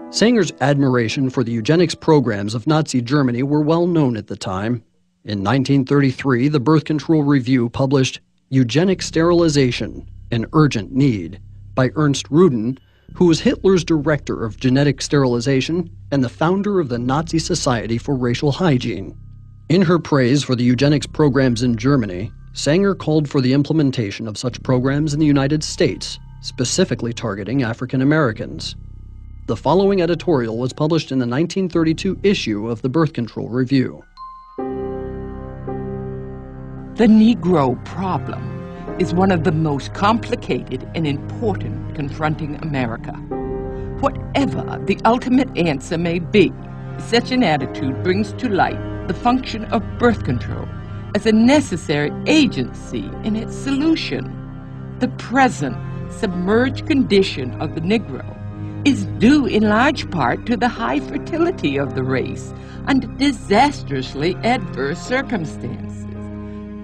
Sanger's admiration for the eugenics programs of Nazi Germany were well known at the time. In 1933, the Birth Control Review published Eugenic Sterilization, an Urgent Need, by Ernst Rudin, who was Hitler's director of genetic sterilization and the founder of the Nazi Society for Racial Hygiene. In her praise for the eugenics programs in Germany, Sanger called for the implementation of such programs in the United States, specifically targeting African Americans. The following editorial was published in the 1932 issue of the Birth Control Review. The Negro problem is one of the most complicated and important confronting America. Whatever the ultimate answer may be, such an attitude brings to light the function of birth control as a necessary agency in its solution. The present submerged condition of the Negro is due in large part to the high fertility of the race under disastrously adverse circumstances.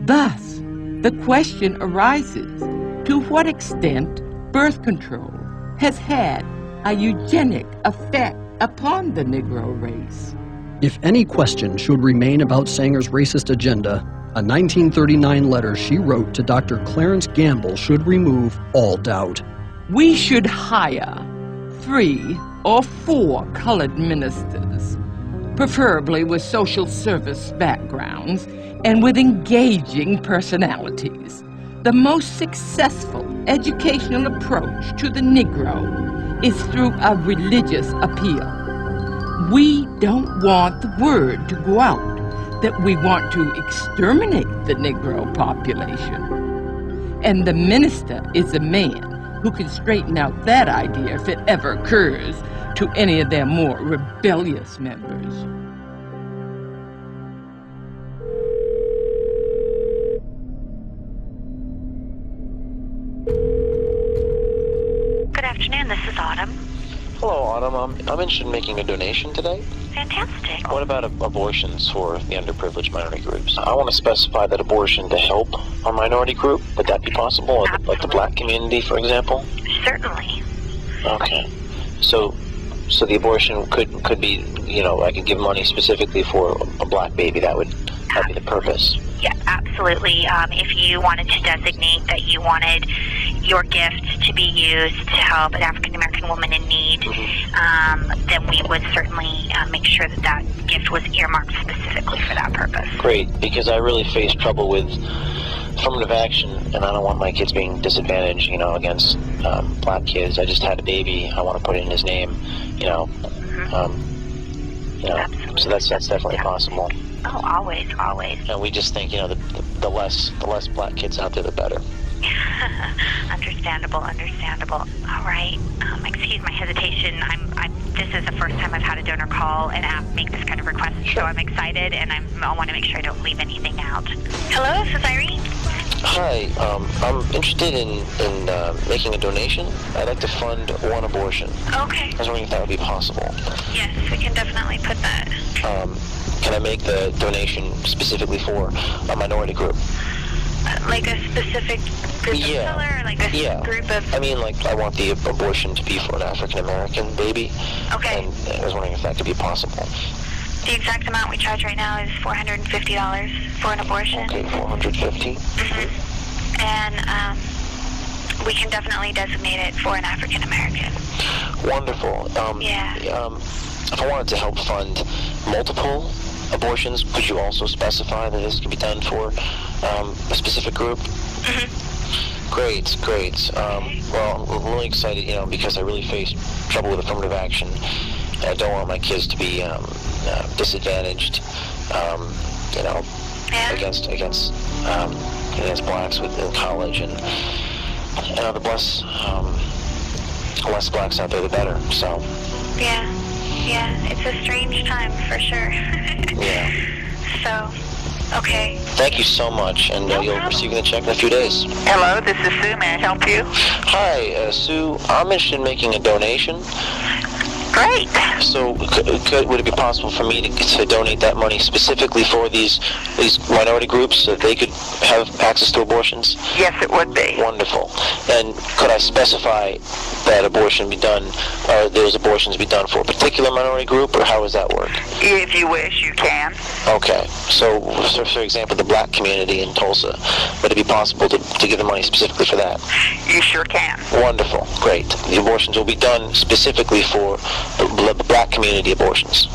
Thus, the question arises, to what extent birth control has had a eugenic effect upon the Negro race? If any question should remain about Sanger's racist agenda, a 1939 letter she wrote to Dr. Clarence Gamble should remove all doubt. We should hire 3 or 4 colored ministers, preferably with social service backgrounds and with engaging personalities. The most successful educational approach to the Negro is through a religious appeal. We don't want the word to go out that we want to exterminate the Negro population. And the minister is a man who can straighten out that idea if it ever occurs to any of their more rebellious members. Good afternoon, this is Autumn. Hello, Autumn. I'm interested in making a donation today. Fantastic. What about abortions for the underprivileged minority groups? I want to specify that abortion to help a minority group. Would that be possible? Like the black community, for example? Certainly. Okay. So the abortion could be, I could give money specifically for a black baby. That'd be the purpose. Yeah, absolutely. If you wanted to designate that you wanted your gift to be used to help an African American woman in need, then we would certainly make sure that gift was earmarked specifically for that purpose. Great, because I really face trouble with affirmative action, and I don't want my kids being disadvantaged, against black kids. I just had a baby. I want to put it in his name, so that's definitely possible. Oh, always. And we just think, the less black kids out there, the better. Understandable. All right. Excuse my hesitation. This is the first time I've had a donor call and make this kind of request, so I'm excited, and I want to make sure I don't leave anything out. Hello, this is Irene. Hi, I'm interested in making a donation. I'd like to fund one abortion. Okay. I was wondering if that would be possible. Yes, we can definitely put that. Can I make the donation specifically for a minority group? Like a specific group of color, or like a group of... I want the abortion to be for an African American baby. Okay. And I was wondering if that could be possible. The exact amount we charge right now is $450 for an abortion. Okay, $450. And we can definitely designate it for an African American. Wonderful. If I wanted to help fund multiple abortions, could you also specify that this could be done for a specific group? Great. Well, I'm really excited, because I really face trouble with affirmative action. And I don't want my kids to be disadvantaged, against blacks in college, and the less blacks out there, the better. So. Yeah, it's a strange time for sure. Yeah. So, okay. Thank you so much, and you'll receive the check in a few days. Hello, this is Sue. May I help you? Hi, Sue. I'm interested in making a donation. Great. So would it be possible for me to donate that money specifically for these minority groups so that they could have access to abortions? Yes, it would be. Wonderful. And could I specify that abortion be done, or those abortions be done for a particular minority group, or how does that work? If you wish, you can. Okay. So for example, the black community in Tulsa, would it be possible to give the money specifically for that? You sure can. Wonderful. Great. The abortions will be done specifically for the black community abortions.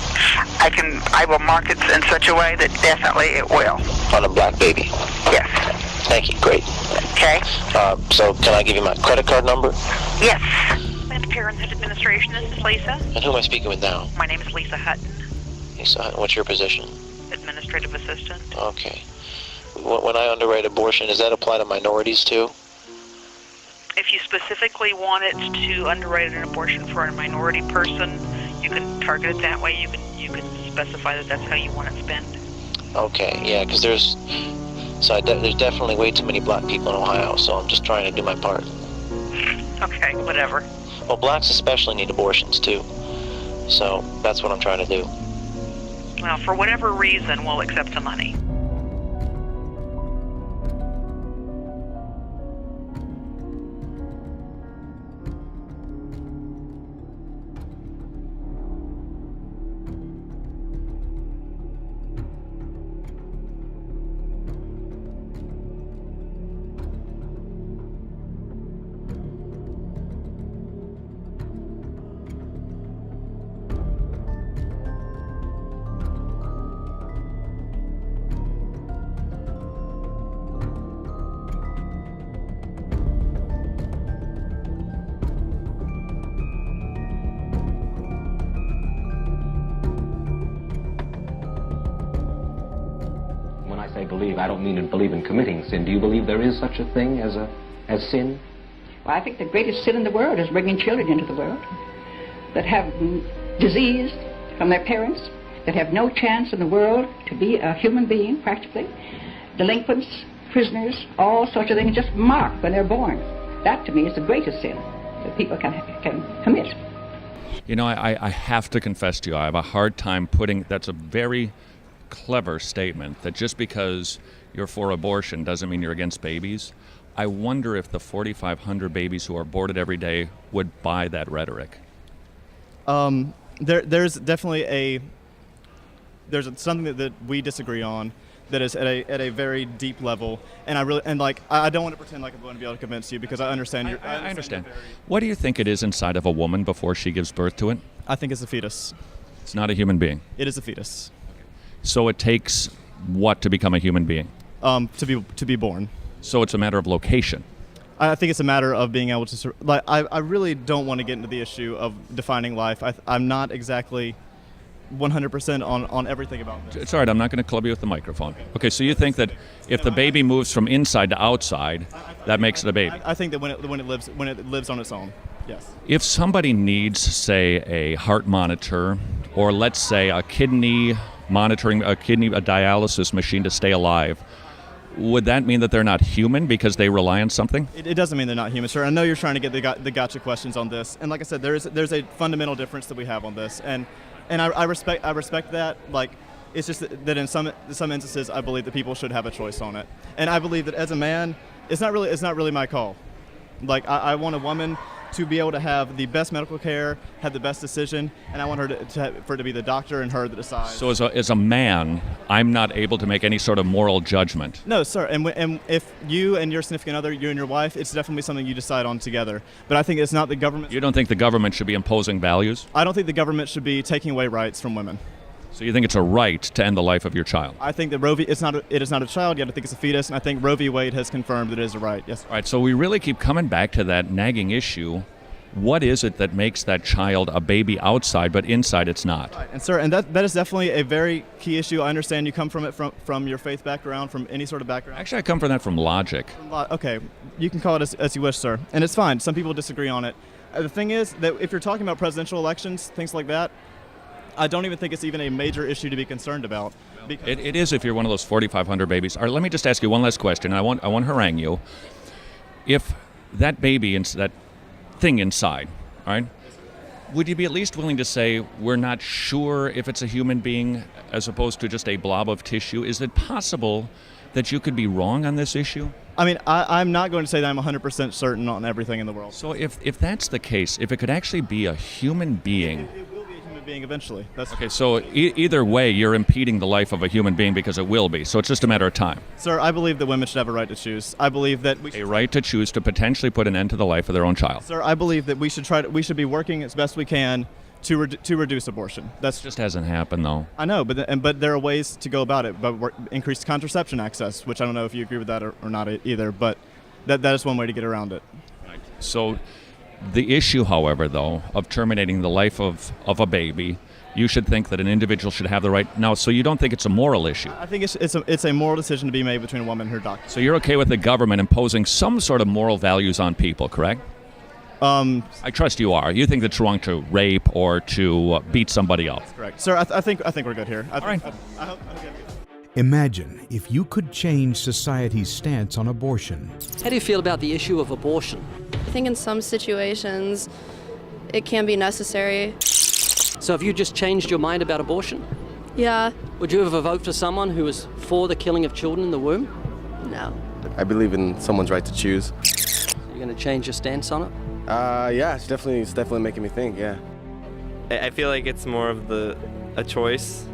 I will mark it in such a way that definitely it will. On a black baby? Yes. Thank you. Great. Okay. So can I give you my credit card number? Yes. And Parents Administration, this is Lisa. And who am I speaking with now? My name is Lisa Hutton, Lisa Hutton, what's your position? Administrative Assistant. Okay. When I underwrite abortion, does that apply to minorities too? If you specifically wanted to underwrite an abortion for a minority person, you can target it that way. You can specify that that's how you want it spent. Okay, yeah, because there's definitely way too many black people in Ohio, so I'm just trying to do my part. Okay, whatever. Well, blacks especially need abortions too, so that's what I'm trying to do. Well, for whatever reason, we'll accept the money. When I say believe, I don't mean to believe in committing sin. Do you believe there is such a thing as sin? Well, I think the greatest sin in the world is bringing children into the world that have disease from their parents, that have no chance in the world to be a human being, practically. Delinquents, prisoners, all sorts of things just marked when they're born. That, to me, is the greatest sin that people can commit. You know, I have to confess to you, I have a hard time putting, that's a very clever statement, that just because you're for abortion doesn't mean you're against babies. I wonder if the 4,500 babies who are aborted every day would buy that rhetoric. There's definitely there's something that we disagree on that is at a very deep level, and I don't want to pretend like I'm going to be able to convince you, because I understand. I understand. What do you think it is inside of a woman before she gives birth to it? I think it's a fetus. It's not a human being. It is a fetus. So it takes what to become a human being? To be born. So it's a matter of location. I think it's a matter of being able to. I really don't want to get into the issue of defining life. I'm not exactly 100% on everything about this. It's all right. I'm not going to club you with the microphone. Okay, so you think that if the baby moves from inside to outside, that makes it a baby? I think that when it lives on its own, yes. If somebody needs, say, a heart monitor, or let's say a kidney monitoring, a dialysis machine to stay alive, would that mean that they're not human because they rely on something? It doesn't mean they're not human, sir. I know you're trying to get the gotcha questions on this, and like I said, there's a fundamental difference that we have on this, and I respect that. Like, it's just that in some instances, I believe that people should have a choice on it, and I believe that as a man, it's not really my call. Like, I want a woman to be able to have the best medical care, have the best decision, and I want her for it to be the doctor and her that decides. So as a man, I'm not able to make any sort of moral judgment? No, sir. And if you and your significant other, you and your wife, it's definitely something you decide on together. But I think it's not the government. You don't think the government should be imposing values? I don't think the government should be taking away rights from women. So you think it's a right to end the life of your child? I think that Roe v. It is not a child yet. I think it's a fetus, and I think Roe v. Wade has confirmed that it is a right. Yes. All right. So we really keep coming back to that nagging issue. What is it that makes that child a baby outside, but inside it's not? Right. And sir, and that is definitely a very key issue. I understand you come from it from your faith background, from any sort of background. Actually, I come from that from logic. Okay, you can call it as you wish, sir, and it's fine. Some people disagree on it. The thing is that if you're talking about presidential elections, things like that, I don't even think it's even a major issue to be concerned about. It is if you're one of those 4,500 babies. All right, let me just ask you one last question. I won't harangue you. If that baby, that thing inside, all right, Would you be at least willing to say we're not sure if it's a human being as opposed to just a blob of tissue? Is it possible that you could be wrong on this issue? I mean, I'm not going to say that I'm 100% certain on everything in the world. So if that's the case, if it could actually be a human being... It will be a human being eventually. That's Okay, so either way, you're impeding the life of a human being because it will be. So it's just a matter of time. Sir, I believe that women should have a right to choose. I believe that A right to choose to potentially put an end to the life of their own child. Sir, I believe that we should be working as best we can to reduce abortion. That's Just hasn't happened, though. I know, but there are ways to go about it. But increased contraception access, which I don't know if you agree with that or not either. But that is one way to get around it. Right. So the issue, however, though, of terminating the life of a baby, you should think that an individual should have the right. Now, so you don't think it's a moral issue? I think it's a moral decision to be made between a woman and her doctor. So you're okay with the government imposing some sort of moral values on people, correct? I trust you are. You think it's wrong to rape or to beat somebody else. Correct. Sir, I think we're good here. All right. I hope Imagine if you could change society's stance on abortion. How do you feel about the issue of abortion? I think in some situations it can be necessary. So have you just changed your mind about abortion? Yeah, Would you ever vote for someone who is for the killing of children in the womb? no. I believe in someone's right to choose. You're going to change your stance on it? Yeah, it's definitely making me think, yeah. I feel like it's more of a choice.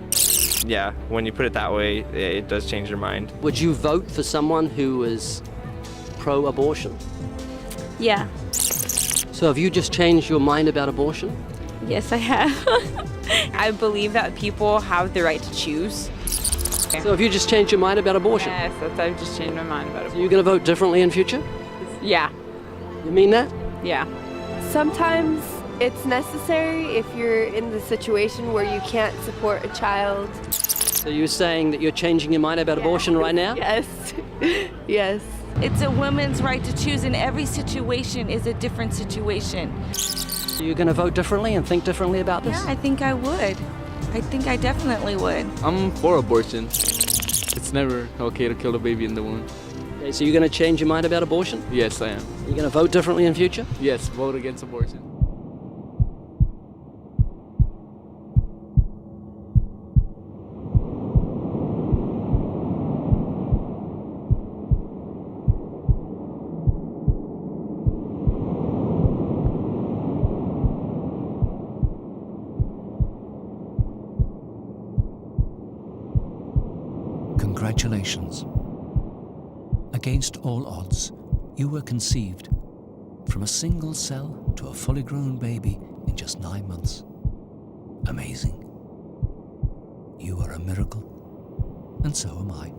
Yeah, when you put it that way, it does change your mind. Would you vote for someone who is pro-abortion? Yeah. So have you just changed your mind about abortion? Yes, I have. I believe that people have the right to choose. So have you just changed your mind about abortion? Yes, I've just changed my mind about So you're going to vote differently in future? Yeah. You mean that? Yeah. Sometimes it's necessary if you're in the situation where you can't support a child. So you're saying that you're changing your mind about abortion right now? Yes. Yes. It's a woman's right to choose, and every situation is a different situation. So you're going to vote differently and think differently about this? Yeah, I think I would. I think I definitely would. I'm for abortion. It's never okay to kill a baby in the womb. Okay, so you're going to change your mind about abortion? Yes, I am. You're going to vote differently in future? Yes, vote against abortion. Congratulations. Against all odds, you were conceived from a single cell to a fully grown baby in just 9 months. Amazing. You are a miracle, and so am I.